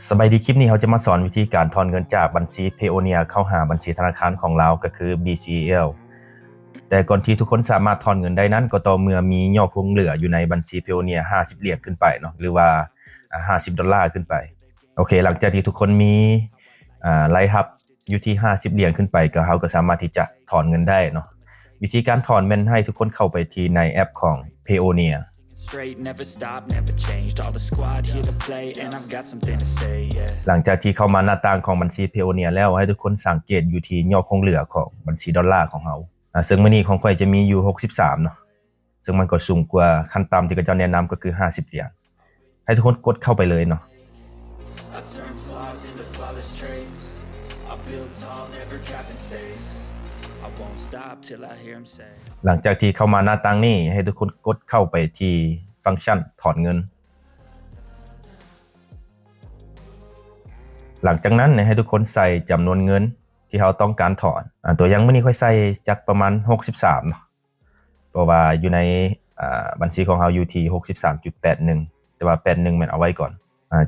สบายดีคลิปนี้เขาจะมาสอนวิธีการถอนเงินจากบัญชี Payoneer เข้าหาบัญชีธนาคารของเราก็คือ BCL แต่ก่อนที่ทุกคนสามารถถอนเงินได้นั้นก็ต่อเมื่อมียอดคงเหลืออยู่ในบัญชี Payoneer 50 เหรียญขึ้นไปเนาะหรือว่า$50ขึ้นไปโอเคหลังจากที่ทุกคนมีรายรับอยู่ที่50เหรียญขึ้นไปก็เขาก็สามารถที่จะถอนเงินได้เนาะวิธีการถอนแม่นให้ทุกคนเข้าไปที่ในแอปของ Payoneer Straight, never stop, never changed. All the squad here to play, and I've got something to say, yeah. หลังจากที่เข้ามาหน้าต่างของบัญชี Payoneer แล้วให้ทุกคนสังเกตอยู่ที่ยอดคงเหลือของบัญชีดอลลาร์ของเราซึ่งมื้อนี้ของข่อยจะมีอยู่63เนาะซึ่งมันก็สูงกว่าขั้นต่ำที่เขาจะแนะนำก็คือ50เหรียญให้ทุกคนกดเข้าไปเลยเนาะ I turn flaws into flawless traits. I build tall, never capped in space. I won't stop till I hear him say. หลังจากที่เข้ามาหน้าต่างนี้ให้ทุกคนกดเข้าไปที่ฟังก์ชันถอนเงินหลังจากนั้นให้ทุกคนใส่จำนวนเงินที่เขาต้องการถอนตัวอย่างมื้อนี้ค่อยใส่จากประมาณ63เนาะเพราะว่าอยู่ในบัญชีของเราอยู่ที่ 63.81 แต่ว่า81มันเอาไว้ก่อน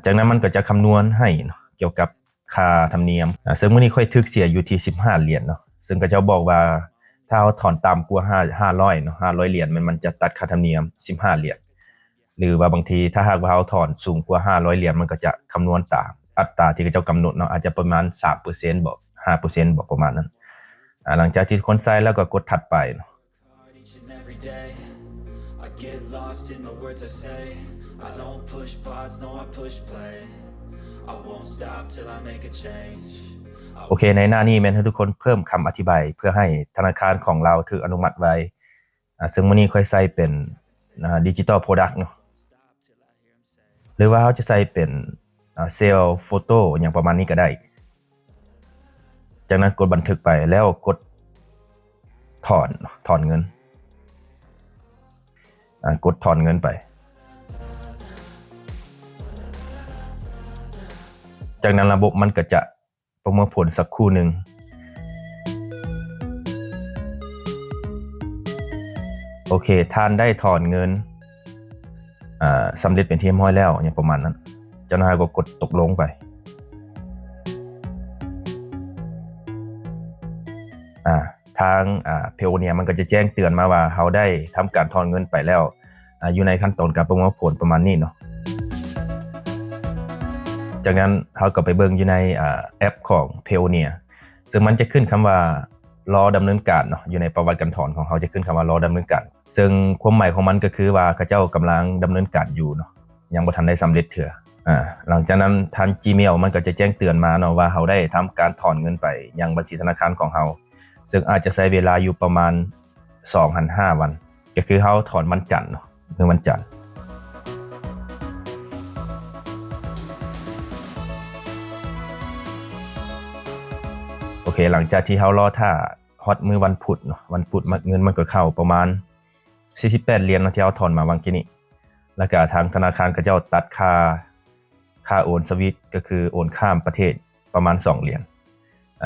จากนั้นมันก็จะคำนวณให้เนาะเกี่ยวกับค่าธรรมเนียมซึ่งมื้อนี้ค่อยทึกเสียอยู่ที่15เหรียญเนาะซึ่งก็จะบอกว่าถ้าเราถอนต่ำกว่า500เนาะ500เหรียญมันจะตัดค่าธรรมเนียม15เหรียญหรือว่าบางทีถ้าหากว่าเราถอนสูงกว่า500เหรียญมันก็จะคำนวณตามอัตราที่เขากำหนดเนาะอาจจะประมาณ 3% บอก 5% บอกประมาณนั้นหลังจากที่คนใส่แล้วก็กดถัดไปเนาะ Each and every day, I get lost in the words I say. I don't push pause, no, I push play. I won't stop till I make a change. โอเคในหน้านี้แม่นให้ทุกคนเพิ่มคำอธิบายเพื่อให้ธนาคารของเราถืออนุมัติไว้ซึ่งมื้อนี้ค่อยใส่เป็นdigital product เนาะหรือว่าเขาจะใส่เป็นเซลโฟโต้อย่างประมาณนี้ก็ได้จากนั้นกดบันทึกไปแล้วกดถอนเงินกดถอนเงินไปจากนั้นระบบมันก็จะประมวลผลสักครู่หนึ่งโอเคท่านได้ถอนเงินสำเร็จเป็นที่เรียบร้อยแล้วอย่างประมาณนั้นเจ้าหน้าที่ก็กดตกลงไปทางPayoneerมันก็จะแจ้งเตือนมาว่าเขาได้ทำการถอนเงินไปแล้วอยู่ในขั้นตอนการประมวลผลประมาณนี้เนาะจากนั้นเขาก็ไปเบิ่งอยู่ในแอปของPayoneerซึ่งมันจะขึ้นคำว่ารอดำเนินการเนาะอยู่ในประวัติการถอนของเขาจะขึ้นคำว่ารอดำเนินการซึ่งความหมายของมันก็คือว่าเขาเจ้ากำลังดำเนินการอยู่เนาะยังบ่ทันได้สำเร็จเถื่อหลังจากนั้นทาง Gmail มันก็จะแจ้งเตือนมาเนาะว่าเขาได้ทำการถอนเงินไปยังบัญชีธนาคารของเขาซึ่งอาจจะใช้เวลาอยู่ประมาณ 2-5 วันก็คือเขาถอนวันจันทร์เนาะคือวันจันทร์โอเคหลังจากที่เขารอท่าฮอตมือวันพุธเนาะวันพุธเงินมันก็เข้าประมาณ48เหรียญที่เขาถอนมาวันกี้นี้แล้วก็ทางธนาคารก็จะตัดค่าโอนสวิตก็คือโอนข้ามประเทศประมาณ2เหรียญ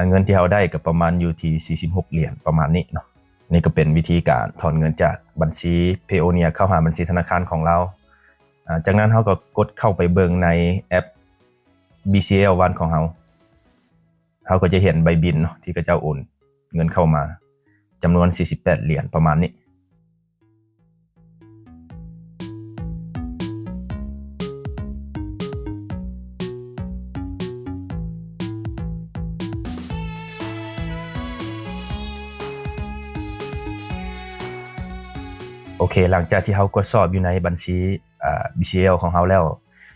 เงินที่เขาได้ก็ประมาณอยู่ที่46เหรียญประมาณนี้เนาะนี่ก็เป็นวิธีการถอนเงินจากบัญชี Payoneer เข้าหาบัญชีธนาคารของเราจากนั้นเขาก็กดเข้าไปเบิ่งในแอป BCL One ของเขาก็จะเห็นใบบินเนาะที่เขาจะโอนเงินเข้ามาจำนวน48เหรียญประมาณนี้โอเคหลังจากที่เขากดสอบอยู่ในบัญชีBCL ของเขาแล้ว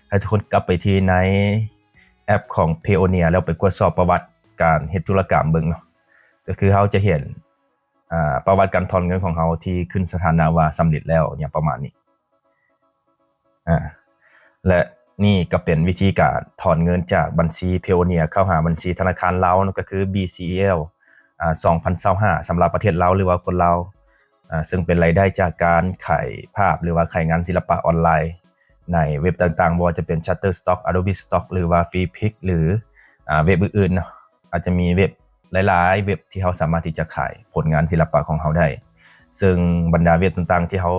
ให้ทุกคนกลับไปที่ในแอปของ Payoneer แล้วไปกดสอบประวัติการเฮ็ดธุรกรรมเบิ่งเนาะก็คือเขาจะเห็นประวัติการถอนเงินของเขาที่ขึ้นสถานะว่าสำเร็จแล้วอย่างประมาณนี้และนี่ก็เป็นวิธีการถอนเงินจากบัญชี Payoneer เข้าหาบัญชีธนาคารลาวก็คือ BCL 2025สำหรับประเทศลาวหรือว่าคนลาวซึ่งเป็นรายได้จากการขายภาพหรือว่าขายงานศิลปะออนไลน์ในเว็บต่างๆบ่ว่าจะเป็น Shutterstock Adobe Stock หรือว่า Freepik หรือเว็บอื่นๆเนาะอาจจะมีเว็บหลายๆเว็บที่เขาสามารถที่จะขายผลงานศิลปะของเขาได้ซึ่งบรรดาเว็บต่างๆที่เขา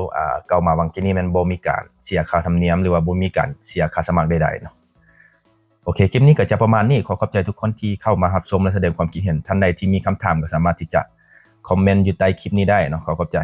เก่ามาวังกี้นี้มันบ่มีการเสียค่าธรรมเนียมหรือว่าบ่มีการเสียค่าสมัครใดๆเนาะ โอเคคลิปนี้ก็จะประมาณนี้ขอขอบใจทุกคนที่เข้ามารับชมและแสดงความคิดเห็นท่านใดที่มีคำถามก็สามารถที่จะคอมเมนต์อยู่ใต้คลิปนี้ได้เนาะขอขอบใจ